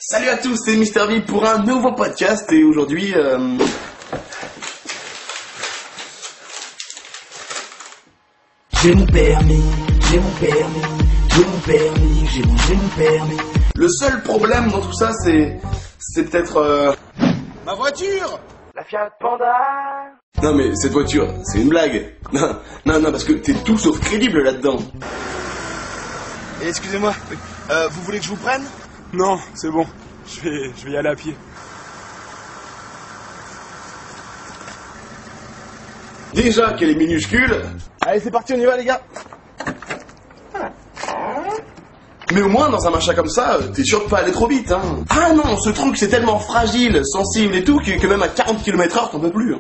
Salut à tous, c'est Mister V pour un nouveau podcast et aujourd'hui... J'ai mon permis, j'ai mon permis, j'ai mon permis, j'ai mon permis. Le seul problème dans tout ça, c'est peut-être... Ma voiture! La Fiat Panda. Non mais cette voiture, c'est une blague. Non, parce que t'es tout sauf crédible là-dedans. Et excusez-moi, vous voulez que je vous prenne? Non, c'est bon. Je vais y aller à pied. Déjà qu'elle est minuscule. Allez, c'est parti, on y va les gars! Mais au moins dans un machin comme ça, t'es sûr de pas aller trop vite, hein. Ah non, ce truc c'est tellement fragile, sensible et tout, que même à 40 km/h t'en peux plus. Hein.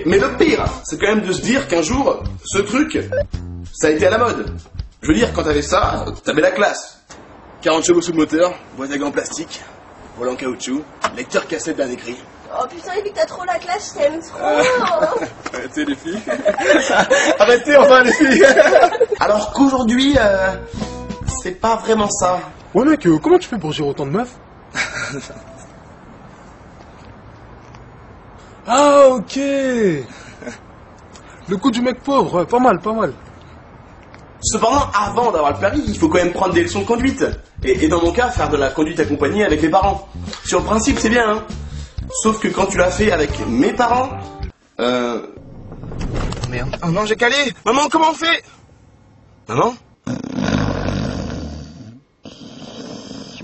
Mais le pire, c'est quand même de se dire qu'un jour, ce truc, ça a été à la mode. Je veux dire, quand t'avais ça, t'avais la classe. 40 chevaux sous le moteur, boîte à gants en plastique, volant en caoutchouc, lecteur cassette bien écrit. Oh putain, Eric, t'as trop la classe, je t'aime trop. Arrêtez les filles. Arrêtez enfin les filles. Alors qu'aujourd'hui, c'est pas vraiment ça. Ouais mec, comment tu fais pour gérer autant de meufs? Ah ok. Le coup du mec pauvre, ouais, pas mal. Cependant, avant d'avoir le permis, il faut quand même prendre des leçons de conduite. Et dans mon cas, faire de la conduite accompagnée avec les parents. Sur le principe, c'est bien, hein. Sauf que quand tu l'as fait avec mes parents... Merde. Oh non, j'ai calé! Maman, comment on fait? Maman?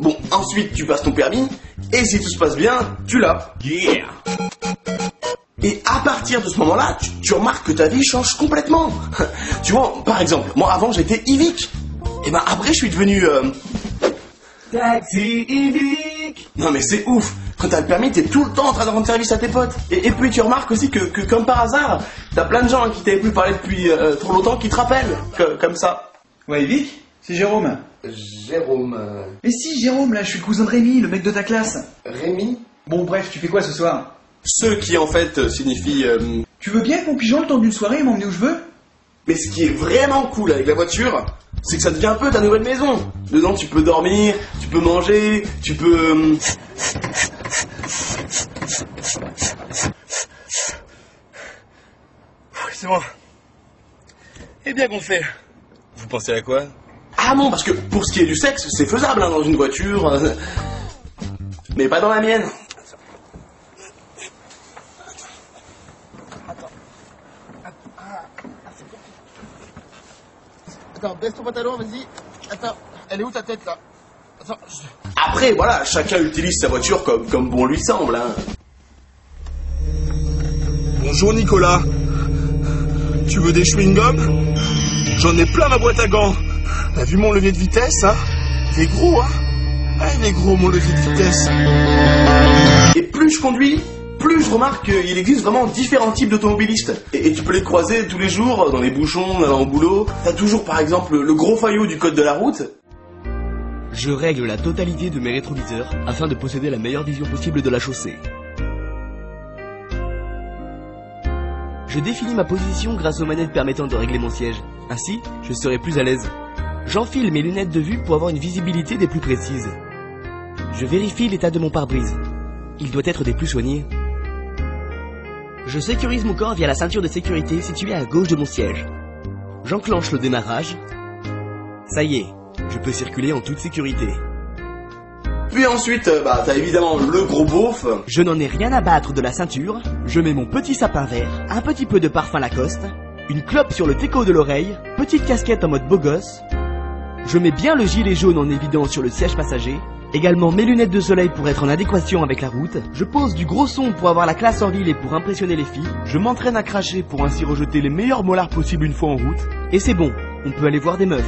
Bon, ensuite, tu passes ton permis, et si tout se passe bien, tu l'as. Yeah! Et à partir de ce moment-là, tu remarques que ta vie change complètement. Tu vois, par exemple, moi avant j'étais Yvick. Et ben après je suis devenu... Taxi Yvick. Non mais c'est ouf. Quand t'as le permis, t'es tout le temps en train de rendre service à tes potes. Et puis tu remarques aussi que comme par hasard, t'as plein de gens qui t'avaient plus parlé depuis trop longtemps qui te rappellent. Comme ça. Ouais, Yvick, c'est Jérôme. Jérôme... Mais si, Jérôme, là, je suis le cousin de Rémi, le mec de ta classe. Rémi? Bon, bref, tu fais quoi ce soir? Ce qui en fait signifie... Tu veux bien être mon pigeon le temps d'une soirée et m'emmener où je veux? Mais ce qui est vraiment cool avec la voiture, c'est que ça devient un peu ta nouvelle maison. Dedans tu peux dormir, tu peux manger, tu peux... C'est bon. Et bien qu'on fait. Vous pensez à quoi? Ah non, parce que pour ce qui est du sexe, c'est faisable hein, dans une voiture. Mais pas dans la mienne. Attends, baisse ton pantalon, vas-y. Attends, elle est où ta tête là? Attends, Après, voilà, chacun utilise sa voiture comme bon lui semble. Hein. Bonjour Nicolas. Tu veux des chewing-gums? J'en ai plein ma boîte à gants. T'as vu mon levier de vitesse, hein? Il est gros, hein? Ah, il est gros mon levier de vitesse. Et plus je conduis, plus je remarque qu'il existe vraiment différents types d'automobilistes. Et tu peux les croiser tous les jours, dans les bouchons, allant au boulot. T'as toujours par exemple le gros faillot du code de la route. Je règle la totalité de mes rétroviseurs afin de posséder la meilleure vision possible de la chaussée. Je définis ma position grâce aux manettes permettant de régler mon siège. Ainsi, je serai plus à l'aise. J'enfile mes lunettes de vue pour avoir une visibilité des plus précises. Je vérifie l'état de mon pare-brise. Il doit être des plus soignés. Je sécurise mon corps via la ceinture de sécurité située à gauche de mon siège. J'enclenche le démarrage. Ça y est, je peux circuler en toute sécurité. Puis ensuite, t'as évidemment le gros beauf. Je n'en ai rien à battre de la ceinture. Je mets mon petit sapin vert, un petit peu de parfum Lacoste, une clope sur le téco de l'oreille, petite casquette en mode beau gosse. Je mets bien le gilet jaune en évidence sur le siège passager. Également mes lunettes de soleil pour être en adéquation avec la route. Je pose du gros son pour avoir la classe en ville et pour impressionner les filles. Je m'entraîne à cracher pour ainsi rejeter les meilleurs molars possibles une fois en route. Et c'est bon, on peut aller voir des meufs.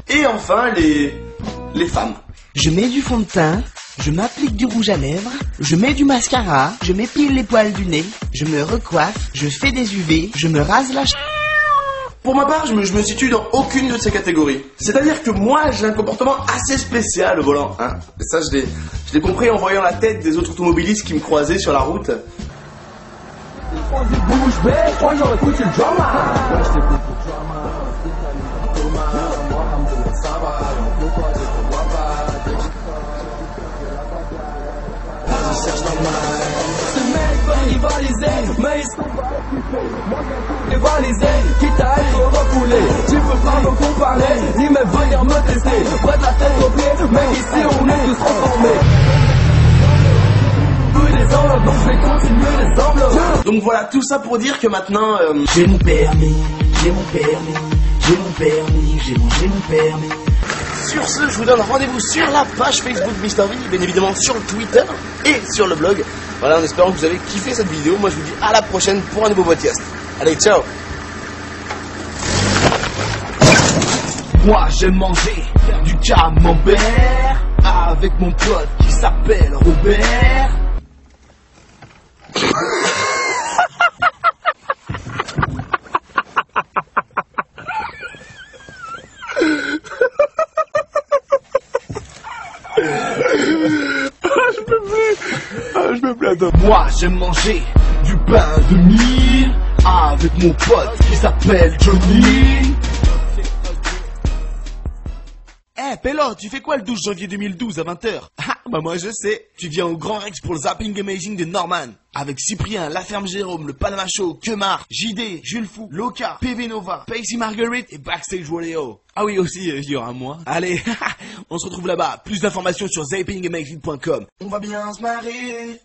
Et enfin, les femmes. Je mets du fond de teint, je m'applique du rouge à lèvres, je mets du mascara, je m'épile les poils du nez, je me recoiffe, je fais des UV, je me rase la Pour ma part, je me situe dans aucune de ces catégories. C'est-à-dire que moi, j'ai un comportement assez spécial au volant. Hein. Et ça, je l'ai compris en voyant la tête des autres automobilistes qui me croisaient sur la route. bouche bée, moi j'aurais foutu le drama. Ouais, je t'écoute pour drama. Ces mecs veulent rivaliser, mais ils sont pas rivaliser, quitte à être refoulé. Tu peux pas me comparer, ni même venir me tester. Près de la tête aux pieds, mais ici on est tous reformés. Donc je vais continuer les enveloppes. Donc voilà, tout ça pour dire que maintenant J'ai mon permis, j'ai mon permis, j'ai mon permis, j'ai mon permis. sur ce, je vous donne rendez-vous sur la page Facebook Mister V, bien évidemment sur le Twitter et sur le blog. Voilà, en espérant que vous avez kiffé cette vidéo. Moi je vous dis à la prochaine pour un nouveau podcast. Allez, ciao. Moi j'aime manger du camembert avec mon pote qui s'appelle Robert. Je peux plus attendre. Moi j'aime manger du pain de mie avec mon pote qui s'appelle Johnny. Eh, Pélo, tu fais quoi le 12 janvier 2012 à 20h? Ah, bah moi je sais. Tu viens au Grand Rex pour le Zapping Amazing de Norman. Avec Cyprien, La Ferme Jérôme, le Panama Show, Kemar, JD, Jules Fou, Loka, PV Nova, Pacey Marguerite et Backstage Rodeo. Ah oui, aussi, il y aura moi. Allez, on se retrouve là-bas. Plus d'informations sur zappingamazing.com. On va bien se marrer.